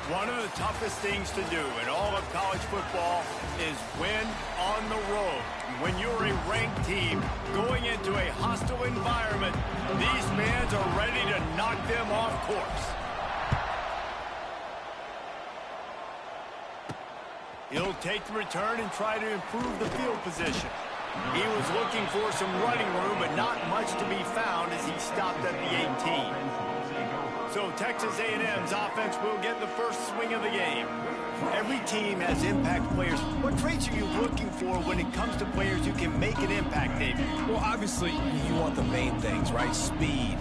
One of the toughest things to do in all of college football is win on the road. When you're a ranked team going into a hostile environment, these fans are ready to knock them off course. He'll take the return and try to improve the field position. He was looking for some running room, but not much to be found as he stopped at the 18. So Texas A&M's offense will get the first swing of the game. Every team has impact players. What traits are you looking for when it comes to players who can make an impact, David? Well, obviously, you want the main things, right? Speed,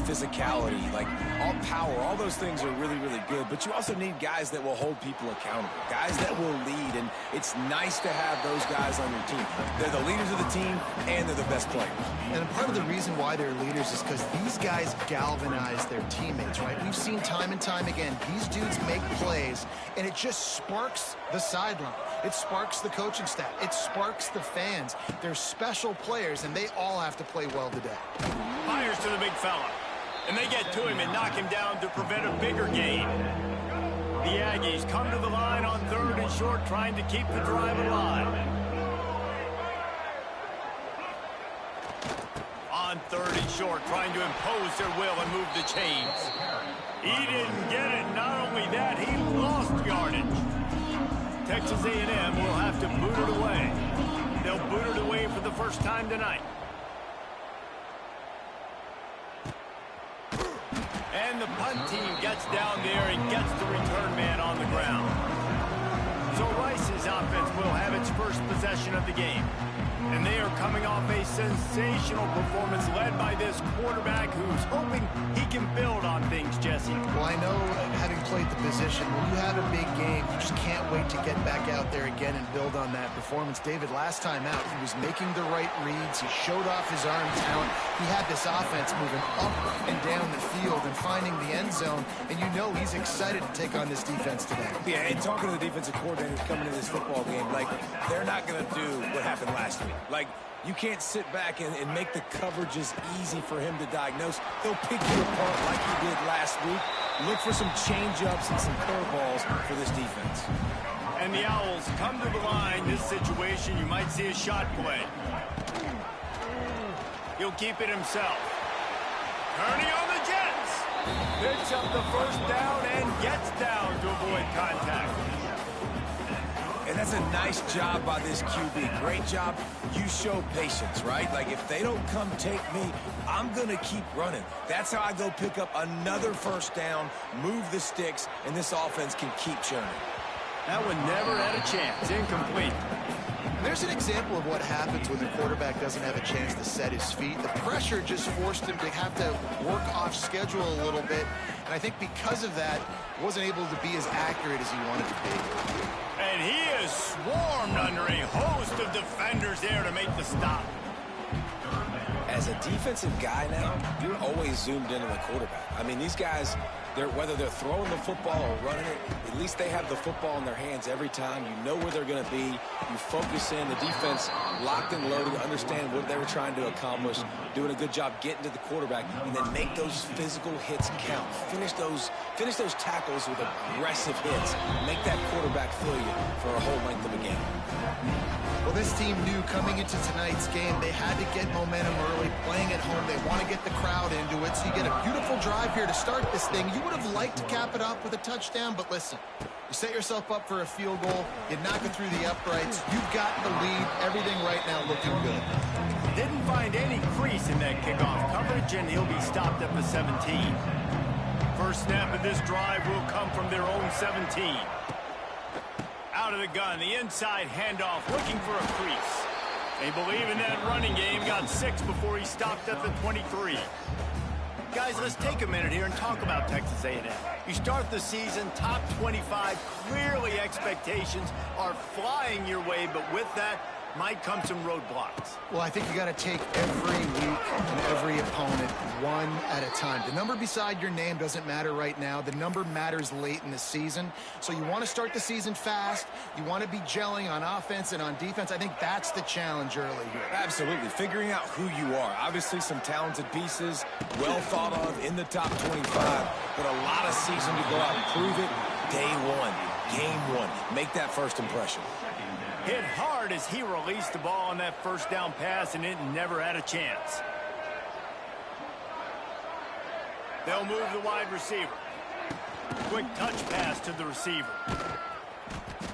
physicality, like all power, all those things are really, really good. But you also need guys that will hold people accountable, guys that will lead. And it's nice to have those guys on your team. They're the leaders of the team, and they're the best players. And part of the reason why they're leaders is because these guys galvanize their teammates, right? We've seen time and time again, these dudes make plays, and it just sparks the sideline. It sparks the coaching staff. It sparks the fans. They're special players, and they all have to play well today. Fires to the big fella. And they get to him and knock him down to prevent a bigger gain. The Aggies come to the line on 3rd and short, trying to keep the drive alive. On 3rd and short, trying to impose their will and move the chains. He didn't get it. Not only that, he lost yardage. Texas A&M will have to boot it away. They'll boot it away for the first time tonight. And the punt team gets down there and gets the return man on the ground. So Rice's offense will have its first possession of the game. And they are coming off a sensational performance led by this quarterback who's hoping he can build on things, Jesse. Well, I know, having played the position, when you have a big game, you just can't wait to get back out there again and build on that performance. David, last time out, he was making the right reads. He showed off his arm talent. He had this offense moving up and down the field and finding the end zone. And you know he's excited to take on this defense today. Yeah, and talking to the defensive coordinators coming into this football game, like, they're not going to do what happened last week. Like, you can't sit back and make the coverages easy for him to diagnose. He'll pick you apart like he did last week. Look for some change-ups and some curveballs for this defense. And the Owls come to the line. This situation, you might see a shot play. He'll keep it himself. Turning on the Jets. Picks up the first down and gets down to avoid contact. And that's a nice job by this QB. Great job. You show patience, right? Like, if they don't come take me, I'm going to keep running. That's how I go pick up another first down, move the sticks, and this offense can keep churning. That one never had a chance. Incomplete. There's an example of what happens when the quarterback doesn't have a chance to set his feet. The pressure just forced him to have to work off schedule a little bit. And I think because of that, wasn't able to be as accurate as he wanted to be. And he is swarmed under a host of defenders there to make the stop. As a defensive guy now, you're always zoomed into the quarterback. I mean, these guys, whether they're throwing the football or running it, at least they have the football in their hands every time. You know where they're going to be. You focus in. The defense locked and loaded, understand what they were trying to accomplish, doing a good job getting to the quarterback, and then make those physical hits count. Finish those tackles with aggressive hits. Make that quarterback feel you for a whole length of a game. Well, this team knew coming into tonight's game they had to get momentum early, playing at home. They want to get the crowd into it, so you get a beautiful drive here to start this thing. You would have liked to cap it up with a touchdown, but listen, you set yourself up for a field goal, you knock it through the uprights, you've got the lead, everything right now looking good. Didn't find any crease in that kickoff coverage, and he'll be stopped at the 17. First snap of this drive will come from their own 17. Out of the gun, the inside handoff, looking for a crease. They believe in that running game, got 6 before he stopped at the 23. Guys, let's take a minute here and talk about Texas A&M. You start the season top 25, clearly expectations are flying your way, but with that might come some roadblocks. Well, I think you got to take every week and every opponent one at a time. The number beside your name doesn't matter right now. The number matters late in the season. So you want to start the season fast. You want to be gelling on offense and on defense. I think that's the challenge early here. Absolutely. Figuring out who you are. Obviously some talented pieces, well thought of in the top 25, but a lot of season to go out and prove it. Day one, game one. Make that first impression. Hit hard as he released the ball on that first down pass, and it never had a chance. They'll move the wide receiver. Quick touch pass to the receiver.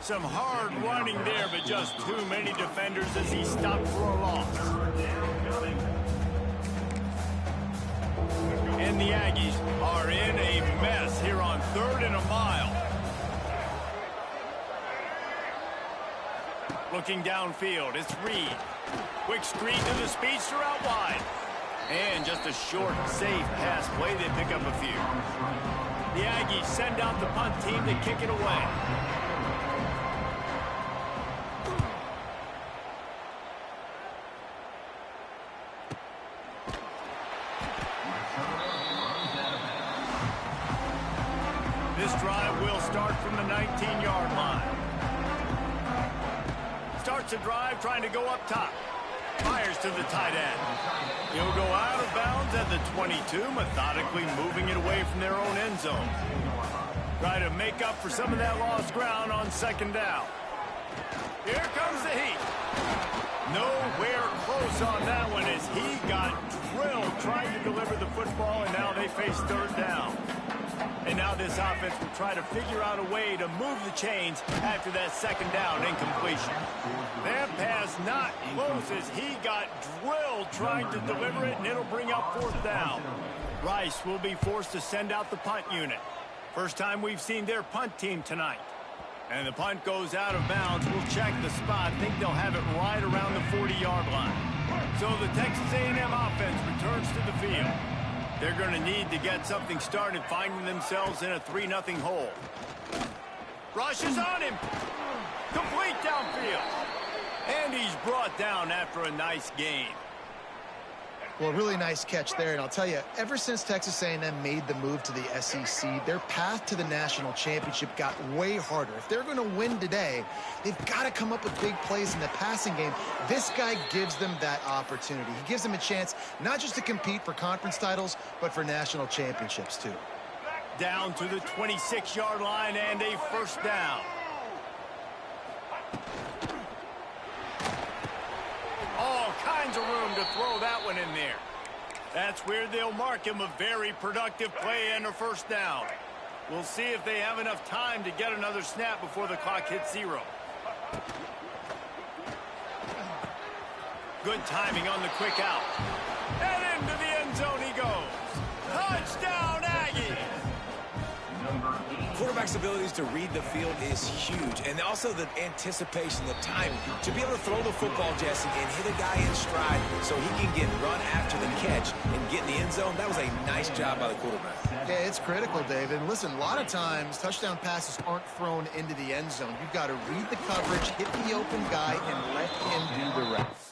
Some hard running there, but just too many defenders as he stopped for a loss. And the Aggies are in a mess here on 3rd and a mile. Looking downfield, it's Reed. Quick screen to the speedster out wide. And just a short, safe pass play. They pick up a few. The Aggies send out the punt team to kick it away. This drive will start from the 19-yard line. Starts a drive trying to go up top. Fires to the tight end. He'll go out of bounds at the 22, methodically moving it away from their own end zone. Try to make up for some of that lost ground on 2nd down. Here comes the heat. Nowhere close on that one as he got drilled trying to deliver the football, and now they face 3rd down. And now this offense will try to figure out a way to move the chains after that 2nd down incompletion. That pass not close as he got drilled trying to deliver it, and it'll bring up 4th down. Rice will be forced to send out the punt unit. First time we've seen their punt team tonight. And the punt goes out of bounds. We'll check the spot. I think they'll have it right around the 40-yard line. So the Texas A&M offense returns to the field. They're going to need to get something started, finding themselves in a 3-0 hole. Rushes on him. Complete downfield. And he's brought down after a nice gain. Well, really nice catch there, and I'll tell you, ever since Texas A&M made the move to the SEC, their path to the national championship got way harder. If they're going to win today, they've got to come up with big plays in the passing game. This guy gives them that opportunity. He gives them a chance not just to compete for conference titles, but for national championships, too. Down to the 26-yard line and a 1st down. All kinds of room to throw that one in there. That's where they'll mark him a very productive play and a 1st down. We'll see if they have enough time to get another snap before the clock hits 0. Good timing on the quick out. And into the end zone he goes. Touchdown, Aggies! Quarterback's abilities to read the field is huge, and also the anticipation, the timing. To be able to throw the football, Jesse, and hit a guy in stride so he can get run after the catch and get in the end zone, that was a nice job by the quarterback. Yeah, it's critical, David. And listen, a lot of times, touchdown passes aren't thrown into the end zone. You've got to read the coverage, hit the open guy, and let him do the rest.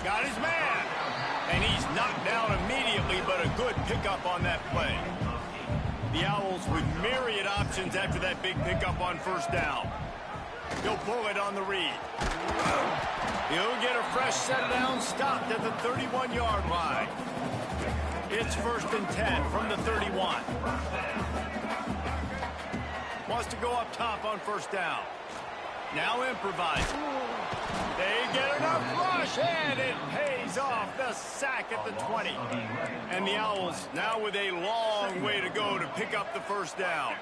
Got his man. And he's knocked down immediately, but a good pickup on that play. The Owls with myriad options after that big pickup on 1st down. He'll pull it on the read. He'll get a fresh set down, stopped at the 31-yard line. It's 1st and 10 from the 31. Wants to go up top on 1st down. Now improvising. They get enough rush, and it pays off. The sack at the 20. And the Owls now with a long way to go to pick up the 1st down.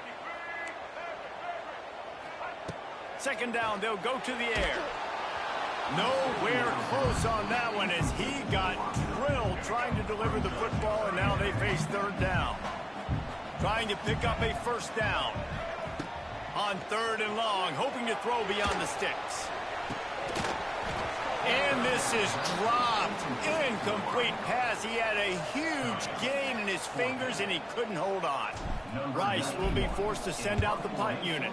2nd down, they'll go to the air. Nowhere close on that one as he got drilled trying to deliver the football, and now they face 3rd down. Trying to pick up a 1st down. On 3rd and long, hoping to throw beyond the sticks. And this is dropped. Incomplete pass. He had a huge gain in his fingers, and he couldn't hold on. Rice will be forced to send out the punt unit.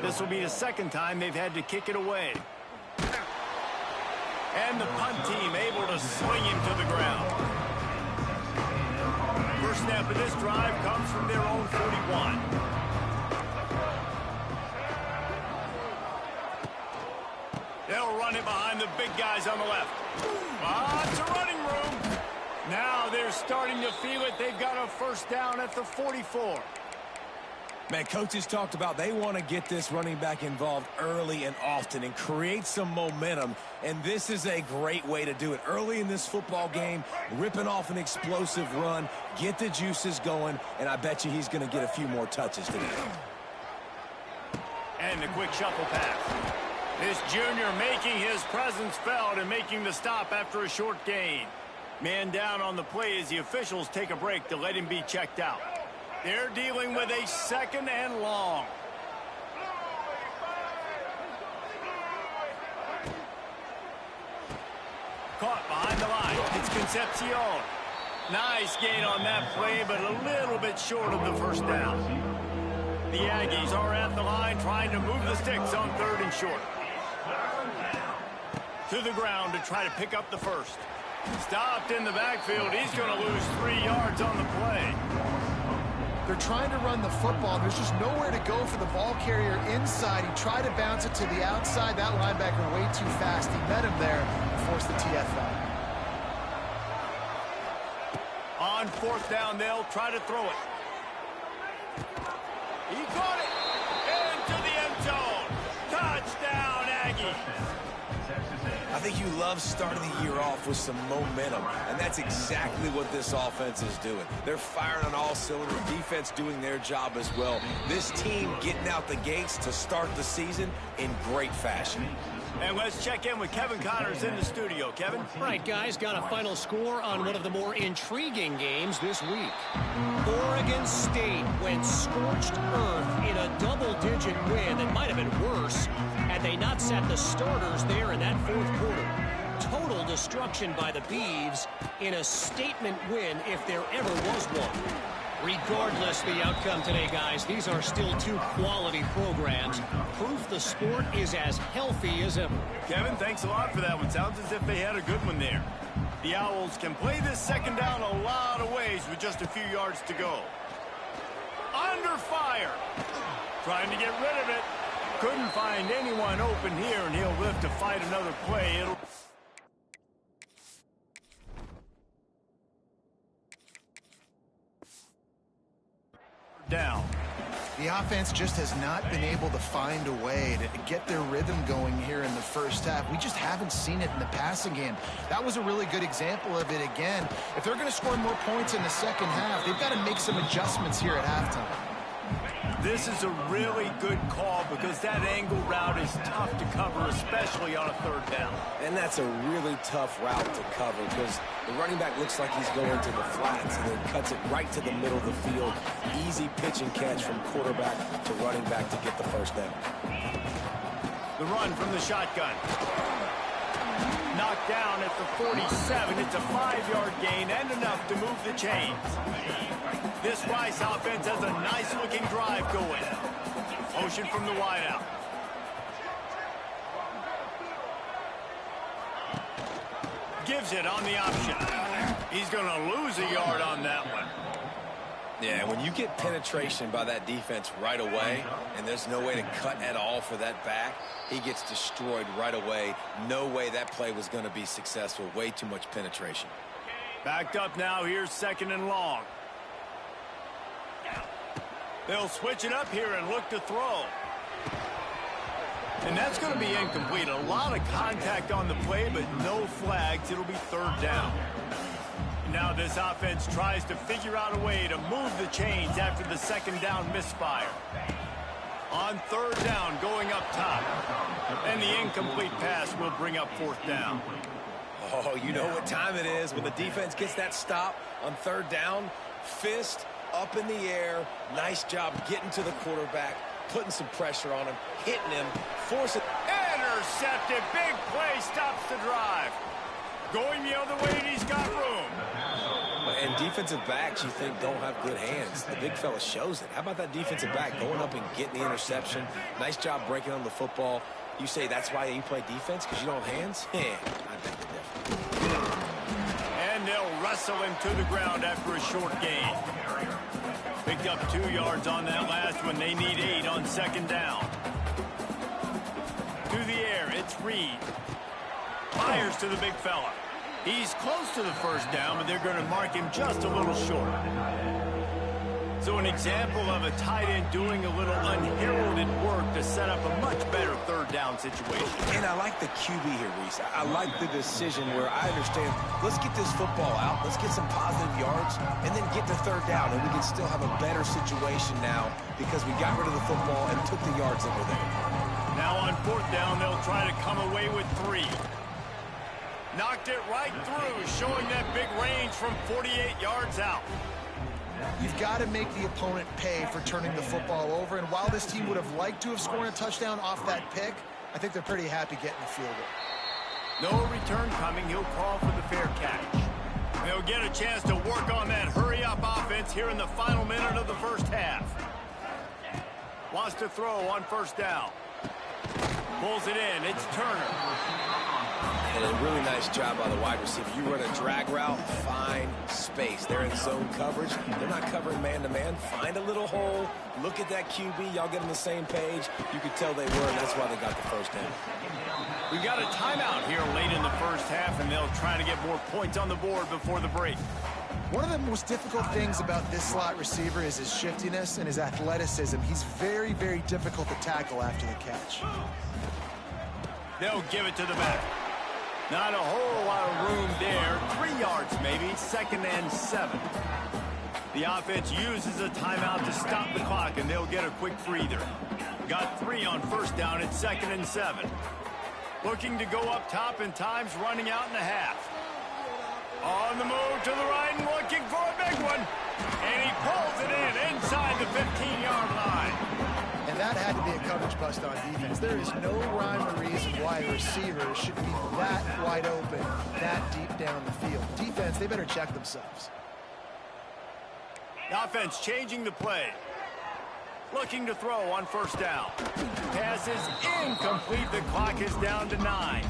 This will be the 2nd time they've had to kick it away. And the punt team able to sling him to the ground. First snap of this drive comes from their own 41. They'll run it behind the big guys on the left. Lots of running room. Now they're starting to feel it. They've got a first down at the 44. Man, coaches talked about they want to get this running back involved early and often and create some momentum, and this is a great way to do it. Early in this football game, ripping off an explosive run, get the juices going, and I bet you he's going to get a few more touches today. And the quick shuffle pass. This junior making his presence felt and making the stop after a short gain. Man down on the play as the officials take a break to let him be checked out. They're dealing with a second and long. Caught behind the line. It's Concepcion. Nice gain on that play, but a little bit short of the first down. The Aggies are at the line trying to move the sticks on third and short. To the ground to try to pick up the first. Stopped in the backfield. He's going to lose 3 yards on the play. They're trying to run the football. There's just nowhere to go for the ball carrier inside. He tried to bounce it to the outside. That linebacker way too fast. He met him there and forced the TFL. On fourth down, they'll try to throw it. He caught it into the end zone. Touchdown, Aggies. I think you love starting the year off with some momentum, and that's exactly what this offense is doing. They're firing on all cylinders, defense doing their job as well. This team getting out the gates to start the season in great fashion. And let's check in with Kevin Connors in the studio. Kevin? Right, guys, got a final score on one of the more intriguing games this week. Oregon State went scorched earth in a double-digit win that might have been worse had they not sat the starters there in that fourth quarter. Total destruction by the Beavs in a statement win if there ever was one. Regardless the outcome today, guys, these are still two quality programs. Proof the sport is as healthy as ever. Kevin, thanks a lot for that one. Sounds as if they had a good one there. The Owls can play this second down a lot of ways with just a few yards to go. Under fire. Trying to get rid of it. Couldn't find anyone open here, and he'll live to fight another play. It'll... down. The offense just has not been able to find a way to get their rhythm going here in the first half. We just haven't seen it in the passing game. That was a really good example of it again. If they're going to score more points in the second half, they've got to make some adjustments here at halftime. This is a really good call because that angle route is tough to cover, especially on a third down. And that's a really tough route to cover because the running back looks like he's going to the flats and then cuts it right to the middle of the field. Easy pitch and catch from quarterback to running back to get the first down. The run from the shotgun. Knocked down at the 47. It's a 5-yard gain and enough to move the chains. This Rice offense has a nice-looking drive going. Motion from the wideout. Gives it on the option. He's going to lose a yard on that one. Yeah, when you get penetration by that defense right away, and there's no way to cut at all for that back, he gets destroyed right away. No way that play was going to be successful. Way too much penetration. Backed up now. Here's second and long. They'll switch it up here and look to throw. And that's going to be incomplete. A lot of contact on the play, but no flags. It'll be third down. Now this offense tries to figure out a way to move the chains after the second down misfire. On third down, going up top. And the incomplete pass will bring up fourth down. Oh, you know what time it is when the defense gets that stop on third down. Fist up in the air. Nice job getting to the quarterback, putting some pressure on him, hitting him, forcing. Intercepted. Big play stops the drive. Going the other way, and he's got room. And defensive backs, you think, don't have good hands. The big fella shows it. How about that defensive back going up and getting the interception? Nice job breaking on the football. You say that's why you play defense, because you don't have hands? Yeah, I think they're different. And they'll wrestle him to the ground after a short gain. Picked up 2 yards on that last one. They need 8 on second down. To the air, it's Reed. Fires to the big fella. He's close to the first down, but they're going to mark him just a little short. So an example of a tight end doing a little unheralded work to set up a much better third down situation. And I like the QB here, Reese. I like the decision where I understand, let's get this football out, let's get some positive yards, and then get to third down, and we can still have a better situation now because we got rid of the football and took the yards that were there. Now on fourth down, they'll try to come away with 3. Knocked it right through, showing that big range from 48 yards out. You've got to make the opponent pay for turning the football over, and while this team would have liked to have scored a touchdown off that pick, I think they're pretty happy getting the field goal. No return coming. He'll call for the fair catch. They'll get a chance to work on that hurry-up offense here in the final minute of the first half. Wants to throw on first down. Pulls it in. It's Turner. And a really nice job by the wide receiver. You run a drag route, find space. They're in zone coverage. They're not covering man-to-man. Find a little hole. Look at that QB. Y'all get on the same page. You could tell they were, and that's why they got the first down. We got a timeout here late in the first half, and they'll try to get more points on the board before the break. One of the most difficult things about this slot receiver is his shiftiness and his athleticism. He's very, very difficult to tackle after the catch. They'll give it to the back. Not a whole lot of room there. 3 yards maybe, 2nd and 7. The offense uses a timeout to stop the clock, and they'll get a quick breather. Got 3 on first down at 2nd and 7. Looking to go up top, and time's running out in the half. On the move to the right and looking for a big one. And he pulls it in inside the 15-yard line. And that had to be a coverage bust on defense. There is no rhyme or reason why a receiver should be that wide open, that deep down the field. Defense, they better check themselves. The offense changing the play. Looking to throw on first down. Pass is incomplete. The clock is down to 9.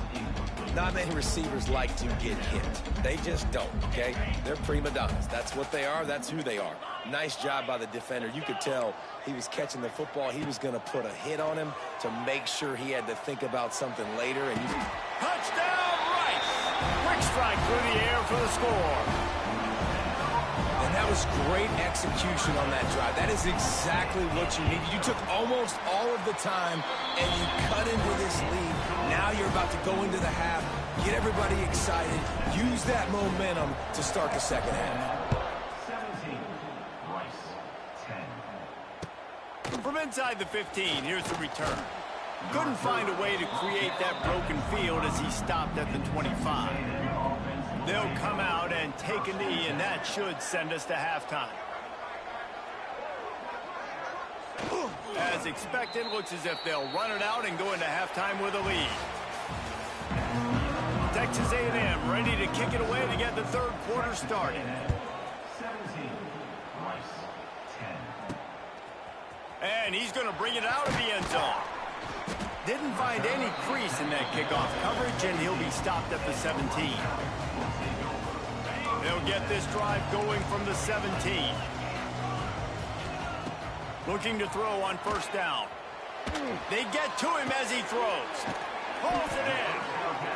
Not many receivers like to get hit. They just don't, okay? They're prima donnas. That's what they are. That's who they are. Nice job by the defender. You could tell he was catching the football. He was going to put a hit on him to make sure he had to think about something later. And touchdown, Rice! Quick strike through the air for the score. And that was great execution on that drive. That is exactly what you needed. You took almost all of the time, and you cut into this lead. Now you're about to go into the half, get everybody excited, use that momentum to start the second half. 17, Rice, 10. From inside the 15, here's the return. Couldn't find a way to create that broken field as he stopped at the 25. They'll come out and take a knee, and that should send us to halftime. As expected, looks as if they'll run it out and go into halftime with a lead. Texas A&M ready to kick it away to get the third quarter started. 17, Rice, 10. And he's going to bring it out of the end zone. Didn't find any crease in that kickoff coverage, and he'll be stopped at the 17. They'll get this drive going from the 17. Looking to throw on first down. They get to him as he throws. Pulls it in.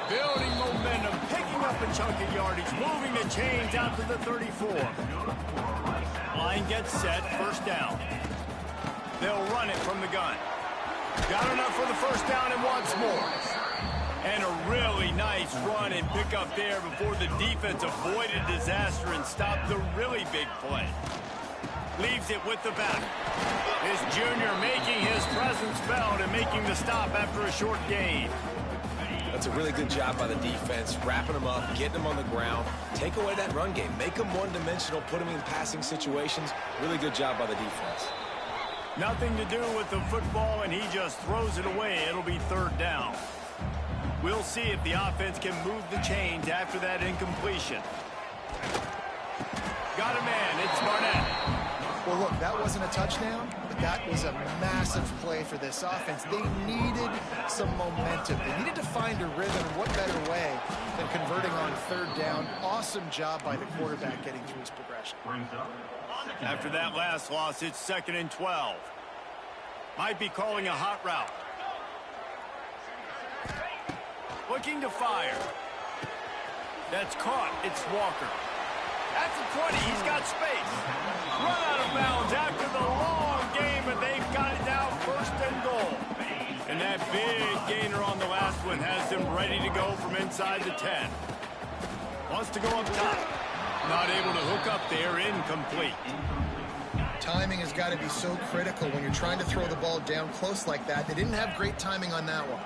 Building momentum, picking up a chunk of yardage, moving the chains out to the 34. Line gets set, first down. They'll run it from the gun. Got enough for the first down and wants more. And a really nice run and pickup there before the defense avoided disaster and stopped the really big play. Leaves it with the back. This junior making his presence felt and making the stop after a short gain. That's a really good job by the defense, wrapping them up, getting them on the ground, take away that run game, make them one-dimensional, put them in passing situations. Really good job by the defense. Nothing to do with the football, and he just throws it away. It'll be third down. We'll see if the offense can move the chains after that incompletion. Got a man. It's Barnett. Well, look, that wasn't a touchdown, but That was a massive play for this offense. They needed some momentum. They needed to find a rhythm, and what better way than converting on third down. Awesome job by the quarterback getting through his progression. After that last loss, it's 2nd and 12. Might be calling a hot route. Looking to fire. That's caught. It's Walker. At the 20, he's got space. Run out of bounds after the long game, but they've got it now 1st and goal. And that big gainer on the last one has them ready to go from inside the 10. Wants to go up top. Not able to hook up there, incomplete. Timing has got to be so critical when you're trying to throw the ball down close like that. They didn't have great timing on that one.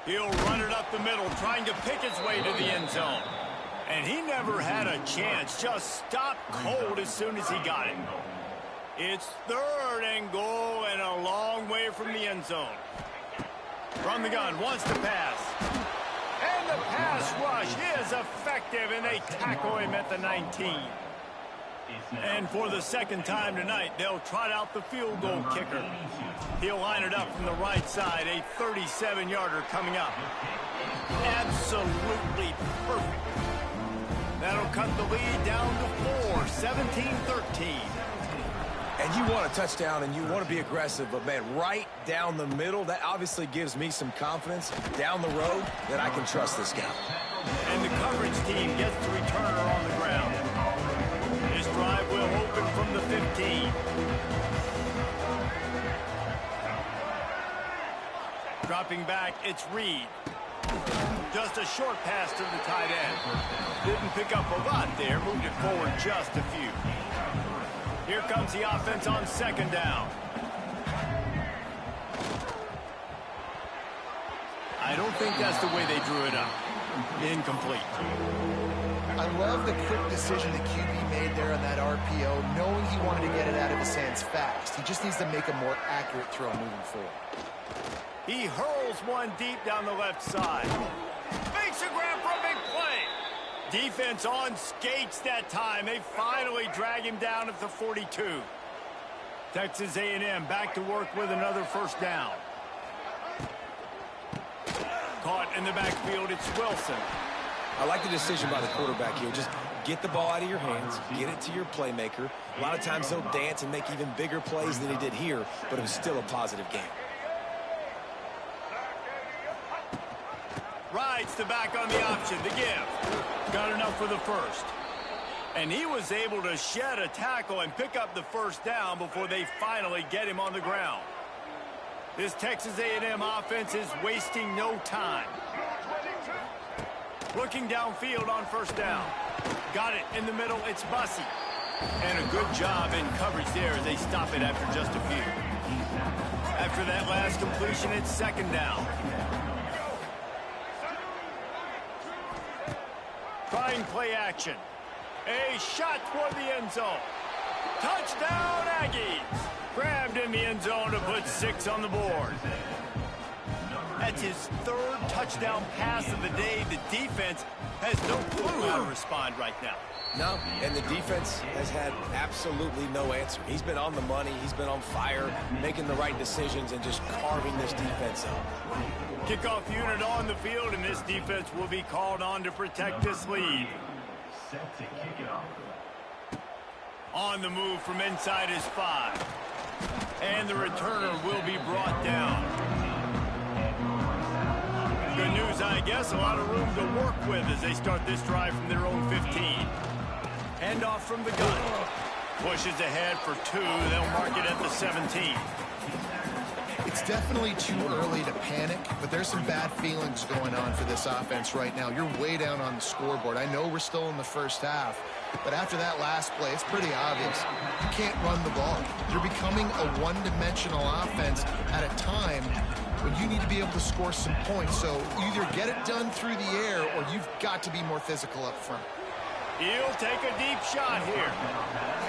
He'll run it up the middle, trying to pick his way to the end zone. And he never had a chance, just stopped cold as soon as he got it. It's 3rd and goal and a long way from the end zone. From the gun, wants to pass. And the pass rush is effective, and they tackle him at the 19. And for the 2nd time tonight, they'll trot out the field goal kicker. He'll line it up from the right side, a 37-yarder coming up. Absolutely perfect. That'll cut the lead down to 4, 17-13. And you want a touchdown and you want to be aggressive, but man, right down the middle, that obviously gives me some confidence down the road that I can trust this guy. And the coverage team gets the returner on the ground. This drive will open from the 15. Dropping back, it's Reed. Just a short pass to the tight end. Didn't pick up a lot there, moved it forward just a few. Here comes the offense on 2nd down. I don't think that's the way they drew it up. Incomplete. I love the quick decision the QB made there on that RPO, knowing he wanted to get it out of his hands fast. He just needs to make a more accurate throw moving forward. He hurls one deep down the left side. Makes a grab for a big play. Defense on skates that time. They finally drag him down at the 42. Texas A&M back to work with another 1st down. Caught in the backfield, it's Wilson. I like the decision by the quarterback here. Just get the ball out of your hands, get it to your playmaker. A lot of times he'll dance and make even bigger plays than he did here, but it was still a positive game. Rides the back on the option, the give. Got enough for the 1st. And he was able to shed a tackle and pick up the 1st down before they finally get him on the ground. This Texas A&M offense is wasting no time. Looking downfield on 1st down. Got it in the middle, it's Bussey. And a good job in coverage there as they stop it after just a few. After that last completion, it's 2nd down. Trying play action. A shot toward the end zone. Touchdown, Aggies. Grabbed in the end zone to put 6 on the board. That's his 3rd touchdown pass of the day. The defense has no clue how to respond right now. No, and the defense has had absolutely no answer. He's been on the money. He's been on fire, making the right decisions and just carving this defense up. Kickoff unit on the field, and this defense will be called on to protect this lead. Set to kick it off. On the move from inside his 5. And the returner will be brought down. Good news, I guess. A lot of room to work with as they start this drive from their own 15. Handoff from the gun. Pushes ahead for 2. They'll mark it at the 17. It's definitely too early to panic, but there's some bad feelings going on for this offense right now. You're way down on the scoreboard. I know we're still in the 1st half, but after that last play, it's pretty obvious. You can't run the ball. You're becoming a one-dimensional offense at a time when you need to be able to score some points. So either get it done through the air or you've got to be more physical up front. He'll take a deep shot here.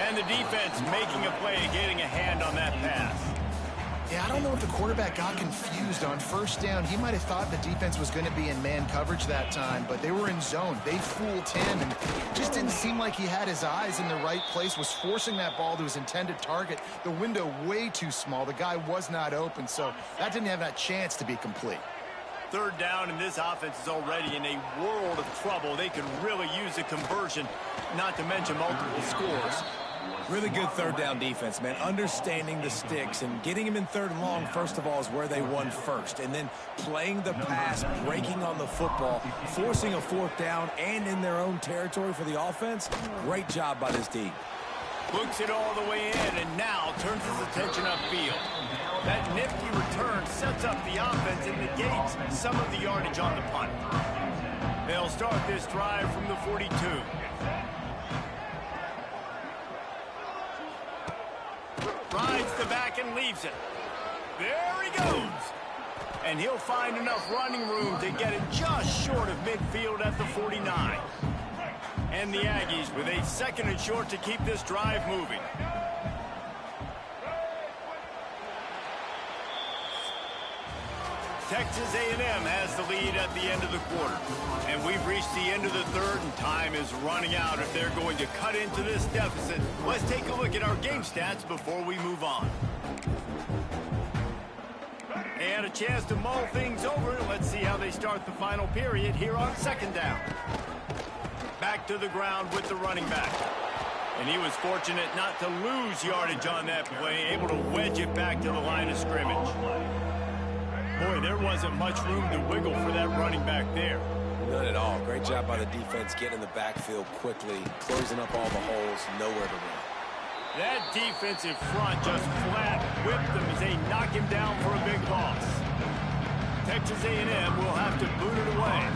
And the defense making a play and getting a hand on that pass. Yeah, I don't know if the quarterback got confused on first down. He might have thought the defense was going to be in man coverage that time, but they were in zone. They fooled him, and just didn't seem like he had his eyes in the right place, was forcing that ball to his intended target. The window way too small. The guy was not open, so that didn't have that chance to be complete. Third down, and this offense is already in a world of trouble. They could really use a conversion, not to mention multiple scores. Really good third down defense, man. Understanding the sticks and getting him in third and long, first of all, is where they won first. And then playing the pass, breaking on the football, forcing a fourth down and in their own territory for the offense. Great job by this D. Books it all the way in, and now turns his attention upfield. That nifty return sets up the offense and negates some of the yardage on the punt. They'll start this drive from the 42. Rides the back and leaves it. There he goes. And he'll find enough running room to get it just short of midfield at the 49. And the Aggies with a second and short to keep this drive moving. Texas A&M has the lead at the end of the quarter. And we've reached the end of the third, and time is running out if they're going to cut into this deficit. Let's take a look at our game stats before we move on. And a chance to mull things over. Let's see how they start the final period here on second down. Back to the ground with the running back. And he was fortunate not to lose yardage on that play, able to wedge it back to the line of scrimmage. Boy, there wasn't much room to wiggle for that running back there. None at all. Great job by the defense getting in the backfield quickly, closing up all the holes, nowhere to run. That defensive front just flat whipped them as they knock him down for a big loss. Texas A&M will have to boot it away.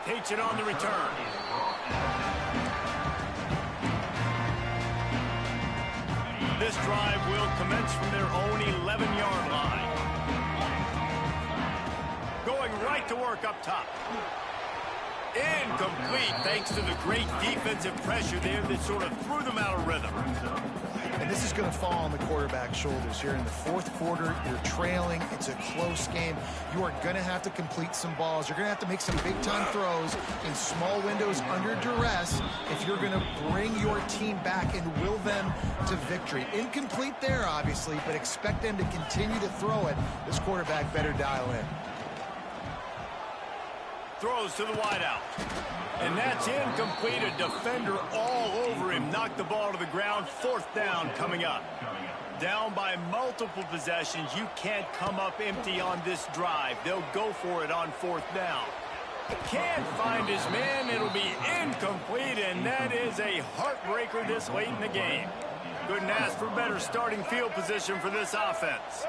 Takes it on the return. This drive will commence from their own 11-yard line. Going right to work up top. Incomplete thanks to the great defensive pressure there that sort of threw them out of rhythm. And this is going to fall on the quarterback's shoulders here in the fourth quarter. You're trailing. It's a close game. You are going to have to complete some balls. You're going to have to make some big-time throws in small windows under duress if you're going to bring your team back and will them to victory. Incomplete there, obviously, but expect them to continue to throw it. This quarterback better dial in. Throws to the wideout. And that's incomplete. A defender all over him. Knocked the ball to the ground. Fourth down coming up. Down by multiple possessions. You can't come up empty on this drive. They'll go for it on fourth down. Can't find his man. It'll be incomplete, and that is a heartbreaker this late in the game. Couldn't ask for better starting field position for this offense.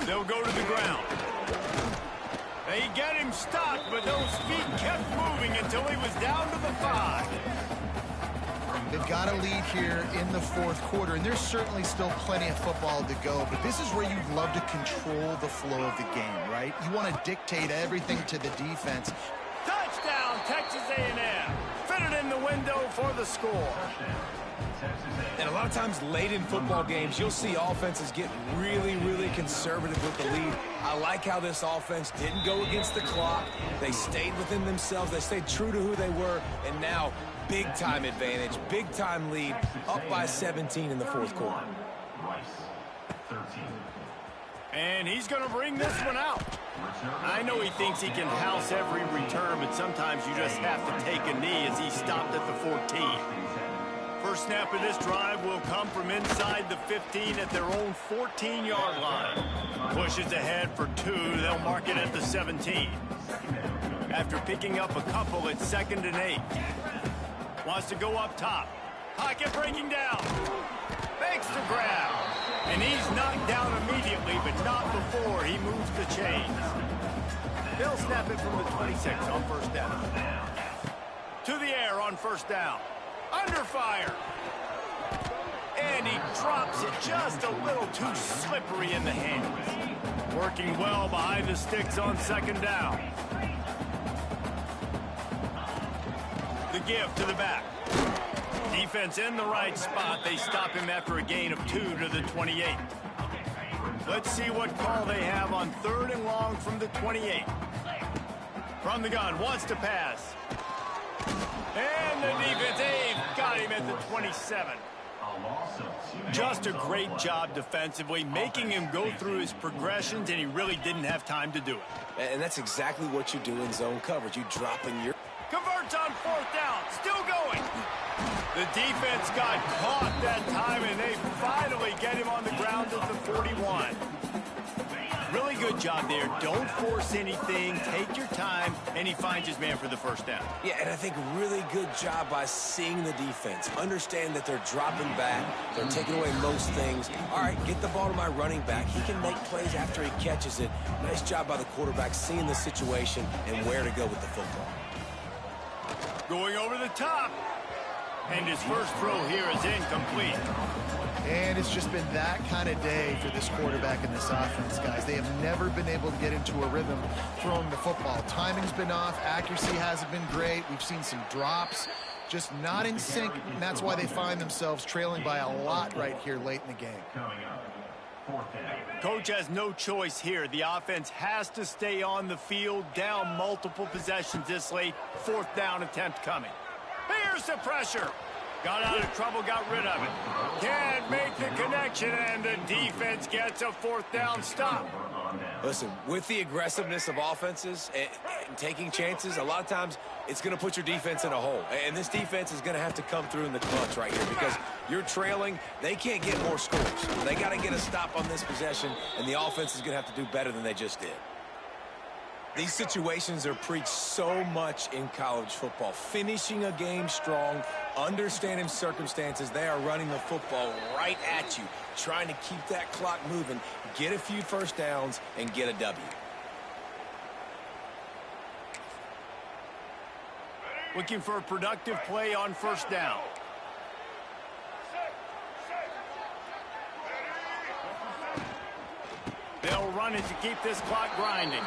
They'll go to the ground. They get him stopped, but those feet kept moving until he was down to the 5. They've got a lead here in the fourth quarter, and there's certainly still plenty of football to go, but this is where you'd love to control the flow of the game, right? You want to dictate everything to the defense. Touchdown, Texas A&M. Fitted in the window for the score. And a lot of times late in football games, you'll see offenses get really, really conservative with the lead. I like how this offense didn't go against the clock. They stayed within themselves. They stayed true to who they were. And now, big-time advantage, big-time lead, up by 17 in the fourth quarter. And he's going to bring this one out. I know he thinks he can house every return, but sometimes you just have to take a knee as he stopped at the 14. First snap of this drive will come from inside the 15 at their own 14-yard line. Pushes ahead for 2. They'll mark it at the 17. After picking up a couple, it's 2nd and 8. Wants to go up top. Pocket breaking down. Makes the grab. And he's knocked down immediately, but not before he moves the chains. They'll snap it from the 26 on first down. To the air on first down. Under fire. And he drops it just a little too slippery in the hands. Working well behind the sticks on second down. give to the back. Defense in the right spot. They stop him after a gain of 2 to the 28. Let's see what call they have on 3rd and long from the 28. From the gun, wants to pass. And the defense, they've got him at the 27. Just a great job defensively, making him go through his progressions, and he really didn't have time to do it. And that's exactly what you do in zone coverage. You drop in your... Converts on 4th down, still going. The defense got caught that time, and they finally get him on the ground at the 41. Really good job there. Don't force anything. Take your time, and he finds his man for the 1st down. Yeah, and I think really good job by seeing the defense. Understand that they're dropping back. They're taking away most things. All right, get the ball to my running back. He can make plays after he catches it. Nice job by the quarterback seeing the situation and where to go with the football. Going over the top. And his first throw here is incomplete. And it's just been that kind of day for this quarterback and this offense, guys. They have never been able to get into a rhythm throwing the football. Timing's been off. Accuracy hasn't been great. We've seen some drops. Just not in sync, and that's why they find themselves trailing by a lot right here late in the game. Coach has no choice here. The offense has to stay on the field, down multiple possessions this late. 4th down attempt coming. Here's the pressure. Got out of trouble, got rid of it. Can't make the connection, and the defense gets a 4th down stop. Listen, with the aggressiveness of offenses and taking chances, a lot of times it's going to put your defense in a hole. And this defense is going to have to come through in the clutch right here because you're trailing. They can't get more scores. They got to get a stop on this possession, and the offense is going to have to do better than they just did. These situations are preached so much in college football. Finishing a game strong, understanding circumstances. They are running the football right at you, trying to keep that clock moving, get a few 1st downs, and get a W. Looking for a productive play on 1st down. They'll run it to keep this clock grinding.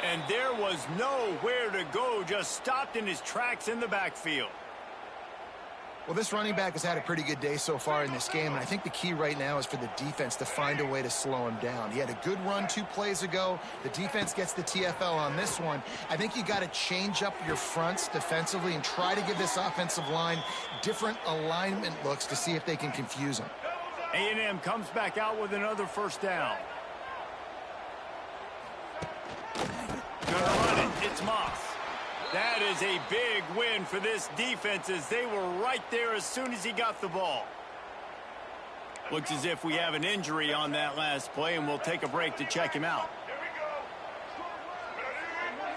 And there was nowhere to go, just stopped in his tracks in the backfield. Well, this running back has had a pretty good day so far in this game, and I think the key right now is for the defense to find a way to slow him down. He had a good run 2 plays ago. The defense gets the TFL on this one. I think you got to change up your fronts defensively and try to give this offensive line different alignment looks to see if they can confuse him. A&M comes back out with another 1st down. Gonna run it. It's Moss. That is a big win for this defense as they were right there as soon as he got the ball. Looks as if we have an injury on that last play, and we'll take a break to check him out.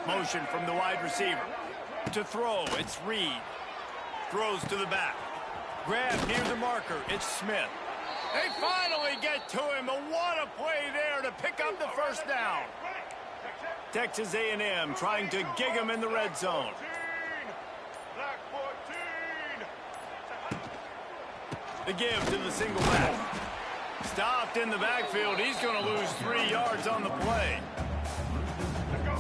Motion from the wide receiver. To throw, it's Reed. Throws to the back. Grab near the marker, it's Smith. They finally get to him, and what a play there to pick up the 1st down. Texas A&M trying to gig him in the red zone. The give to the single back. Stopped in the backfield. He's going to lose 3 yards on the play.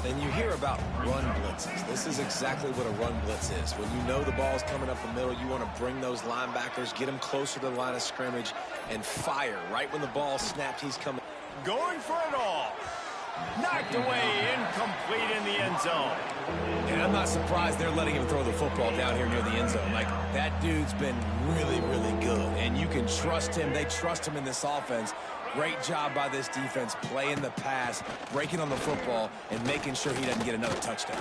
And you hear about run blitzes. This is exactly what a run blitz is. When you know the ball's coming up the middle, you want to bring those linebackers, get them closer to the line of scrimmage, and fire. Right when the ball snapped, he's coming. Going for it all. Knocked away, incomplete in the end zone. And I'm not surprised they're letting him throw the football down here near the end zone. Like, that dude's been really, really good. And you can trust him. They trust him in this offense. Great job by this defense playing the pass, breaking on the football, and making sure he doesn't get another touchdown.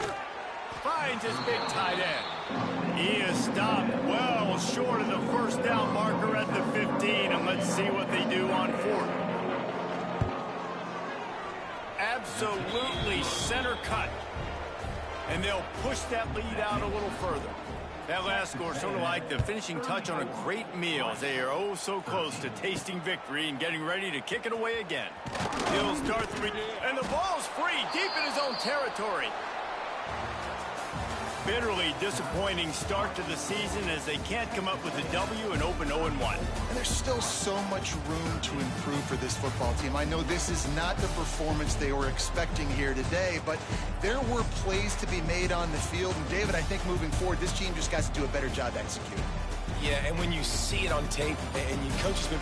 Finds his big tight end. He is stopped well short of the 1st down marker at the 15. And let's see what they do on 4th. Absolutely center cut. And they'll push that lead out a little further. That last score sort of like the finishing touch on a great meal as they are oh so close to tasting victory and getting ready to kick it away again. He'll start 3, and the ball's free deep in his own territory. bitterly disappointing start to the season as they can't come up with a W and open 0-1. And there's still so much room to improve for this football team. I know this is not the performance they were expecting here today, but there were plays to be made on the field. And David, I think moving forward, this team just got to do a better job executing. Yeah, and when you see it on tape, and your coach has been